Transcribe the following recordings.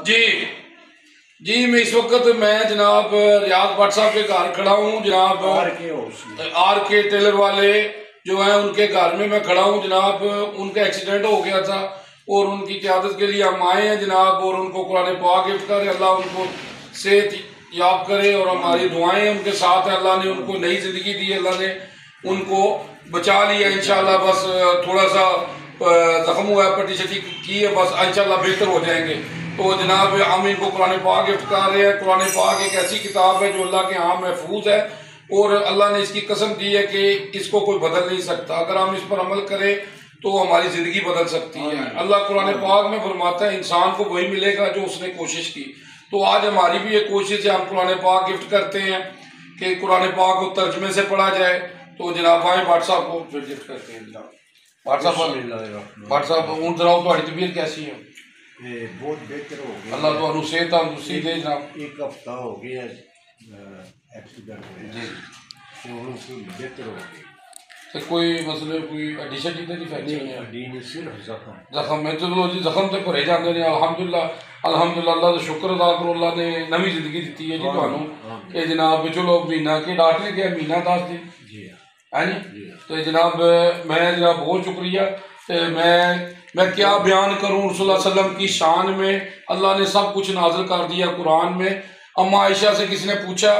जी जी, मैं इस वक्त जनाब रियाज भट्ट साहब के घर खड़ा हूँ जनाब। आर के टेलर वाले जो हैं उनके घर में मैं खड़ा हूँ जनाब। उनका एक्सीडेंट हो गया था और उनकी क़यादत के लिए हम आए हैं जनाब, और उनको कुरान पाक गिफ्ट करे, अल्लाह उनको सेहत याब करे और हमारी दुआएं उनके साथ है। अल्लाह ने उनको नई ज़िंदगी दी, अल्लाह ने उनको बचा लिया इंशाल्लाह। बस थोड़ा सा जख्म हुआ है, पट्टी शट्टी की है, बस इंशाल्लाह बेहतर हो जाएंगे। तो जनाब हम इनको कुरान पाक गिफ्ट कर रहे हैं। कुरान पाक एक ऐसी किताब है जो अल्लाह के यहाँ महफूज है और अल्लाह ने इसकी कसम दी है कि इसको कोई बदल नहीं सकता। अगर हम इस पर अमल करें तो हमारी ज़िंदगी बदल सकती है। अल्लाह कुरान पाक में फरमाता है इंसान को वही मिलेगा जो उसने कोशिश की। तो आज हमारी भी एक कोशिश है, हम कुरान पाक गिफ्ट करते हैं कि कुरान पाक को तर्जमे से पढ़ा जाए। तो जनाब आए भट्ट साहब को फिर गिफ्ट करते हैं। जनाब भट्ट साहब हूँ जनाब तुम्हारी तबीयत कैसी है? बहुत बेहतर हो गया, अल्लाह तो सेहत तंदुरुस्ती दे जनाब। एक हफ्ता हो गया एक्सीडेंट हुआ, बेहतर हो गया। तो कोई मतलब कोई हड्डी शड्डी तो नहीं फ्रैक्चर है? हड्डी नहीं, सिर्फ जख्म में चलो जी, जख्म तो भरे जाते हैं। अल्हम्दुलिल्लाह अल्हम्दुलिल्लाह, अल्लाह का शुक्र अदा करो, अल्लाह ने नवी जिंदगी दी है जी थानू कि जनाब चलो महीना के डॉक्टर ने कहा महीना 10 दिन है जी। तो जनाब मैं जनाब बहुत शुक्रिया। तो मैं क्या बयान करूँ रसूलुल्लाह सल्लल्लाहु अलैहि वसल्लम की शान में। अल्लाह ने सब कुछ नाजिल कर दिया कुरान में। अम्मा आयशा से किसी ने पूछा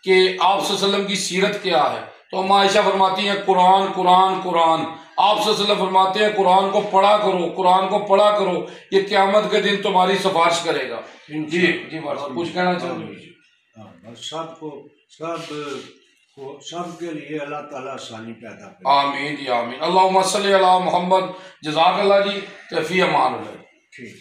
कि आप सल्लल्लाहु अलैहि वसल्लम की सीरत क्या है, तो अम्मा आयशा फरमाती हैं कुरान कुरान कुरान। आप सल्लल्लाहु अलैहि वसल्लम फरमाते हैं कुरान को पढ़ा करो, कुरान को पढ़ा करो, ये क़यामत के दिन तुम्हारी सिफारिश करेगा। जी जी कुछ कहना चाहूँगी? सबके लिए अल्लाह ताला आसानी पैदा करे। आमीन जी आमीन। अल्लाहुम्मा सल्ली अला मोहम्मद। जज़ाकल्लाह जी। तफ़ी अमान। ठीक।